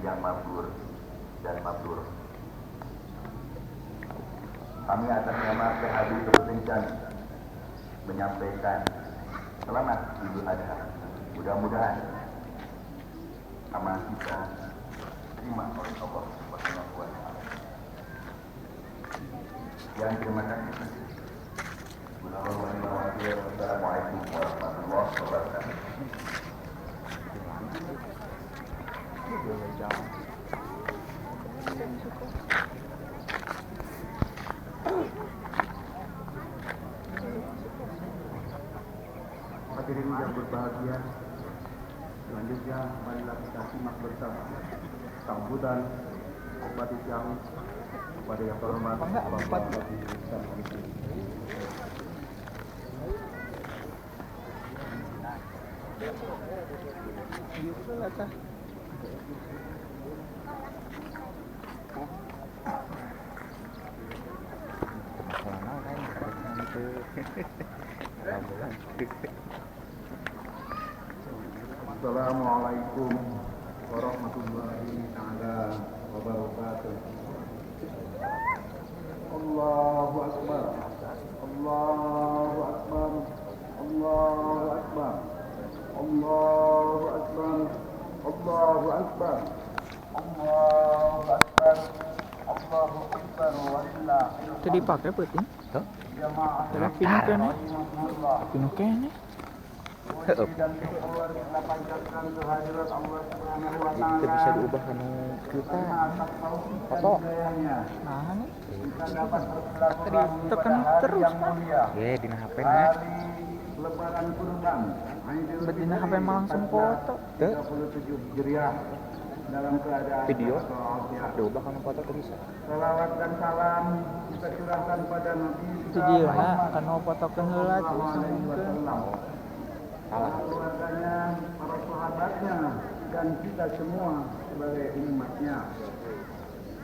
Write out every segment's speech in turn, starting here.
yang mabrur dan mabrur. Kami atas nama PHB Kepentingan menyampaikan selamat Idul Adha. Mudah-mudahan amal kita terima oleh Allah Subhanahu wa Ta'ala. Yang terima kasih. Assalamualaikum warahmatullahi wabarakatuh. Hadirin yang berbahagia, selanjutnya marilah kita simak bersama sambutan Bupati Ciamis kepada yang terhormat Bapak Haji Ihsan Hamidi. Assalamualaikum warahmatullahi taala wabarakatuh. Allahu akbar. Allahu akbar. Allahu akbar. Allahu akbar. Allahu akbar. Allahu akbar. Allahu akbar walillahil Itu dipakai penting. hamd. Jamaah Pinukan ni. dan syukur kita panjatkan kehadirat Allah Subhanahu wa Ta'ala. Itu bisa diubah kan kita. Foto. Nah, ni. Kita dapat bersilaturahmi Tekan pada hari terus, yang Pak. mulia. Ya, dina HP na. Hari Lebaran Kurban. Betina HP mah langsung foto. Tuh. 37 Hijriah dalam keadaan Video. sehat. Diubah kan foto tuh bisa. Salawat dan salam kita curahkan pada Nabi Itu dia lah, kan mau fotokeun heula tuh sambungkeun. Salah keluarganya, para sahabatnya, dan kita semua sebagai umatnya.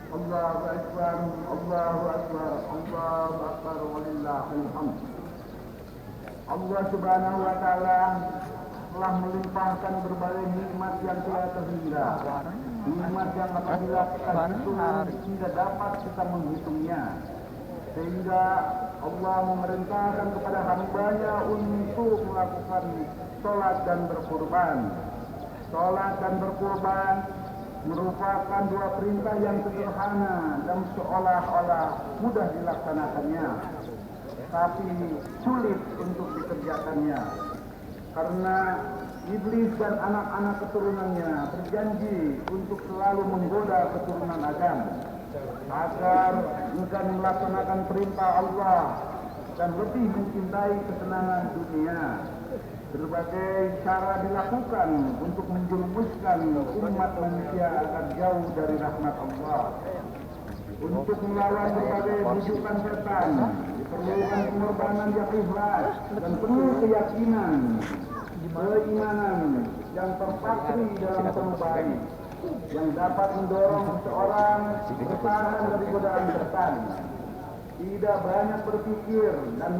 Allahu Akbar, Allahu Akbar, Allahu Akbar, walillahil hamd. Allah Subhanahu wa Ta'ala telah melimpahkan berbagai nikmat yang telah terhingga. Nikmat yang apabila kita hitung tidak dapat kita menghitungnya. Sehingga Allah memerintahkan kepada hamba-Nya untuk melakukan sholat dan berkurban. Sholat dan berkurban merupakan dua perintah yang sederhana dan seolah-olah mudah dilaksanakannya, tapi sulit untuk dikerjakannya. Karena iblis dan anak-anak keturunannya berjanji untuk selalu menggoda keturunan Adam agar enggan melaksanakan perintah Allah dan lebih mencintai kesenangan dunia. Berbagai cara dilakukan untuk menjerumuskan umat manusia agar jauh dari rahmat Allah. Untuk melawan berbagai bujukan setan diperlukan pengorbanan yang ikhlas dan penuh keyakinan, keimanan yang terpatri dalam perubahan yang dapat mendorong seseorang bertahan dari godaan setan. Tidak banyak berpikir dan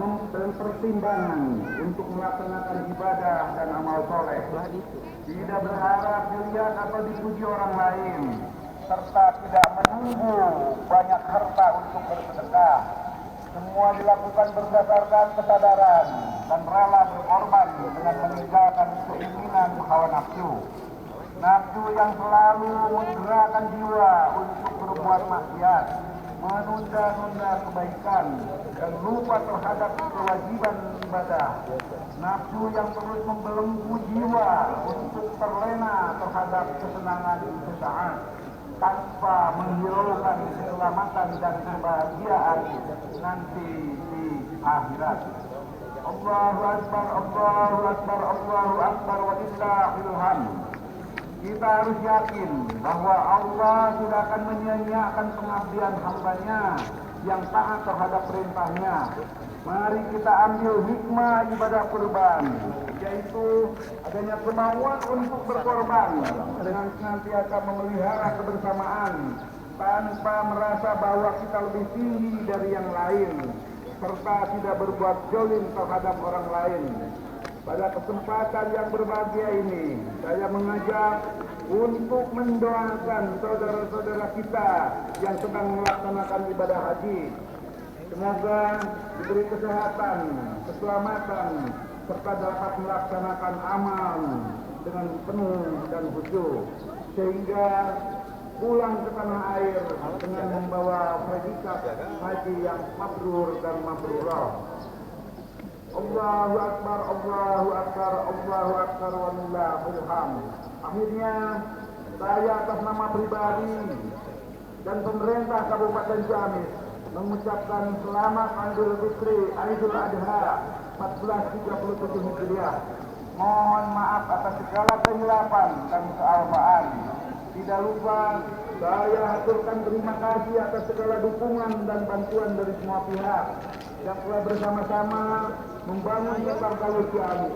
pertimbangan untuk melaksanakan ibadah dan amal soleh. Tidak berharap dilihat atau dipuji orang lain, serta tidak menunggu banyak harta untuk bersedekah. Semua dilakukan berdasarkan kesadaran dan rela berkorban dengan meninggalkan keinginan hawa nafsu. Nafsu yang selalu menggerakkan jiwa untuk berbuat maksiat, menunda-nunda kebaikan, dan lupa terhadap kewajiban ibadah. Nafsu yang terus membelenggu jiwa untuk terlena terhadap kesenangan sesaat, tanpa menghiraukan keselamatan dan kebahagiaan nanti di akhirat. Allahu Akbar, Allahu Akbar, Allahu Akbar, walillahil hamd. Kita harus yakin bahwa Allah tidak akan menyia-nyiakan pengabdian hamba-Nya yang taat terhadap perintahnya. Mari kita ambil hikmah ibadah kurban, yaitu adanya kemauan untuk berkorban dengan senantiasa memelihara kebersamaan tanpa merasa bahwa kita lebih tinggi dari yang lain, serta tidak berbuat zalim terhadap orang lain. Pada kesempatan yang berbahagia ini, saya mengajak untuk mendoakan saudara-saudara kita yang sedang melaksanakan ibadah haji. Semoga diberi kesehatan, keselamatan, serta dapat melaksanakan amal dengan penuh dan khusyuk, sehingga pulang ke tanah air dengan membawa predikat haji yang mabrur dan mabrurah. Allahu Akbar, Allahu Akbar, Allahu Akbar, wallahul hamd. Akhirnya saya atas nama pribadi dan pemerintah Kabupaten Ciamis mengucapkan selamat Idul Fitri, Idul Adha 1437 Hijriah. Mohon maaf atas segala kehilafan dan kealpaan. Tidak lupa saya aturkan terima kasih atas segala dukungan dan bantuan dari semua pihak yang telah bersama-sama membangun kota Ciamis.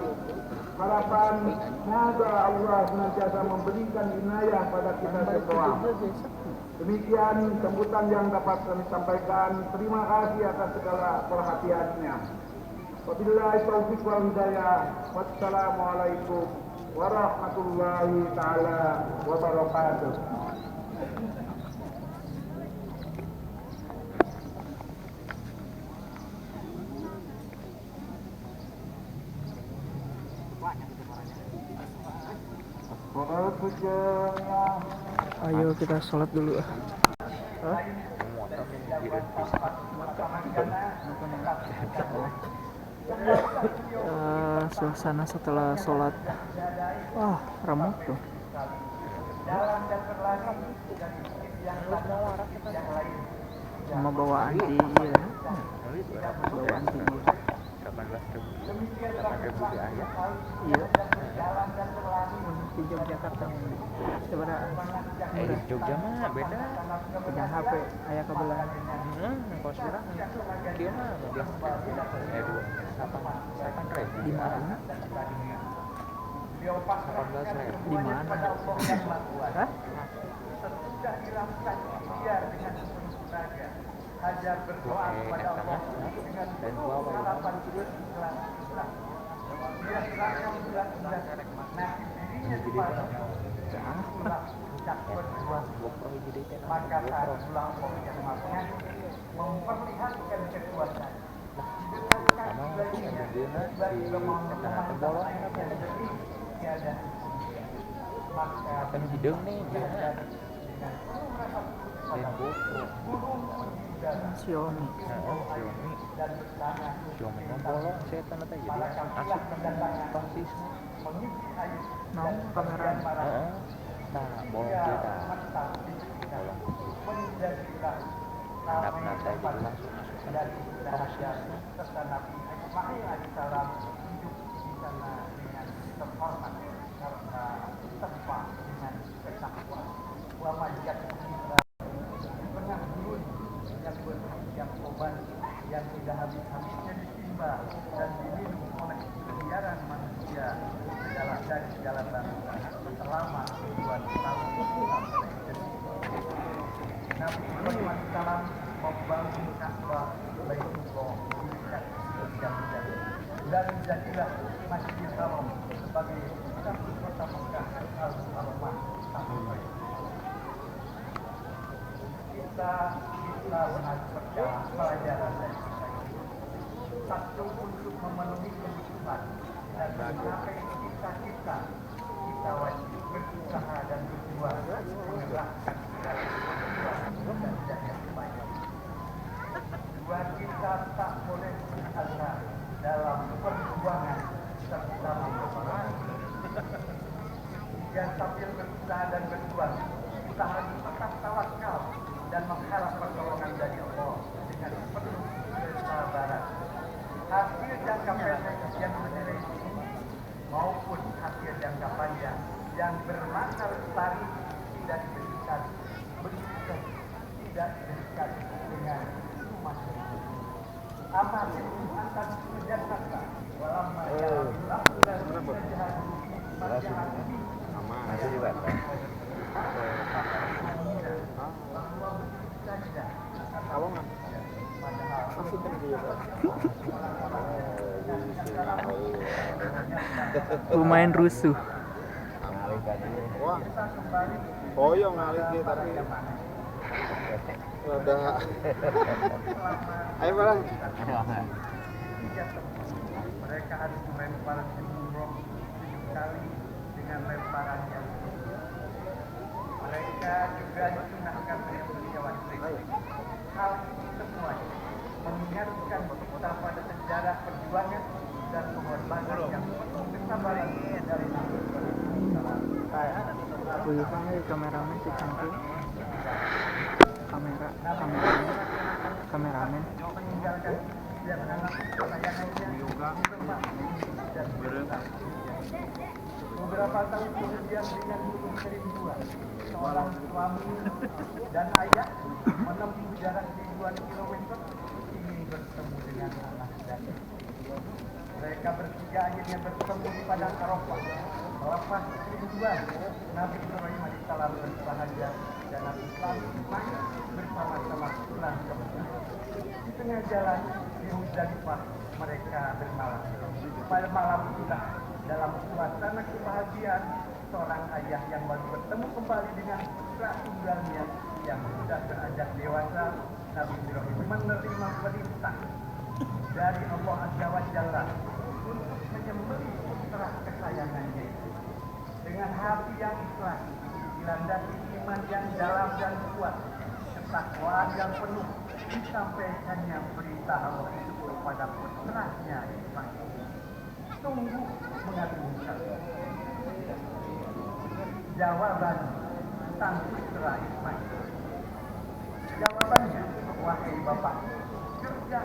Harapan semoga Allah senantiasa memberikan inayah pada kita semua. Demikian sambutan yang dapat kami sampaikan. Terima kasih atas segala perhatiannya. Wabillahi taufiq wal hidayah. Wassalamualaikum warahmatullahi taala wabarakatuh. Ayo kita sholat dulu. Suasana setelah sholat, wah remuk tuh. Sama bawa anti, iya. Bawa anti. 8.000 ya? Iya. Di Yogyakarta sebenarnya murah. Jogja mah beda. Pegang HP aya kabelan. Kos urang itu kieu mah 12.000. Di mana? 18.000. Di mana? Hah? Hajar berdoa kepada Allah dengan penuh harapan ikhlas. Dia serahkan bulan-bulan nasib dirinya kepada maka saat pulang yang maafnya memperlihatkan kekuatan. Sama di bolong tiada. Maka akan hidung nih dia. Xiaomi bolong saya tanda tanya jadi asik kan persis mau kamera nah bolong dia dah bolong nap saya jadi langsung persis serta Nabi Ismail alaihissalam hidup di sana dengan terhormat karena terpa dengan ketakwaan wa majat yang obat yang tidak habis-habisnya ditimba dan diminum oleh miliaran manusia dari segala bangsa selama ribuan tahun sampai detik. Nabi Ibrahim alaihissalam membangun Ka'bah Baitullah di dekat Jabal dan jadilah Masjidil Haram sebagai satu kota Mekah al-Mukarramah sampai kita mengajarkan pelajaran dari satu untuk memenuhi kebutuhan dan mencapai cita-cita kita wajib berusaha dan berjuang mengerahkan segala kemampuan dan daya upaya. Dua, kita tak boleh berkata dalam perjuangan serta memerangi. Tiga, sambil berusaha dan berjuang kita harus tetap tawakal dan mengharap pertolongan dari Allah dengan penuh kesabaran. Hasil jangka pendek yang menilai tinggi maupun hasil jangka panjang yang bermakna lestari tidak diberikan begitu tidak diberikan dengan cuma amal itu akan menjadi walamma ya'lamu masih juga lumayan rusuh. Boyong kali ini tapi rada. Ayo barang. Mereka harus melempar jumroh 7 kali dengan lemparan yang tinggi. Mereka juga disunahkan menyembelih hewan kurban. Hal ini semua mengingatkan kita pada sejarah perjuangan dan pengorbanan yang penuh kesabaran dari Nabi Buyukannya di kameramen si cantik. Kameramen. meninggalkan dan anak kesayangannya di rumah dan berita. Beberapa tahun kemudian dengan butuh kerinduan, seorang suami dan ayah menempuh jarak ribuan kilometer ingin bertemu dengan anak dan istri. Mereka bertiga akhirnya bertemu di padang Arafah. Melepas kerinduan, Nabi Ibrahim alaihissalam bersahaja dan Nabi Ismail bersama-sama pulang ke Mekah. Di tengah jalan di Muzdalifah mereka bermalam. Pada malam itulah dalam suasana kebahagiaan seorang ayah yang baru bertemu kembali dengan putra tunggalnya yang sudah beranjak dewasa, Nabi Ibrahim menerima perintah dari Allah Azza wa Jalla untuk menyembelih putra kesayangannya itu. Dengan hati yang ikhlas, dilandasi iman yang dalam dan kuat, ketakwaan yang penuh, disampaikannya berita Allah itu kepada putranya Ismail. Sungguh mengagumkan. Jawaban sang putra Ismail. Jawabannya, wahai bapak, surga.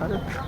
mahal.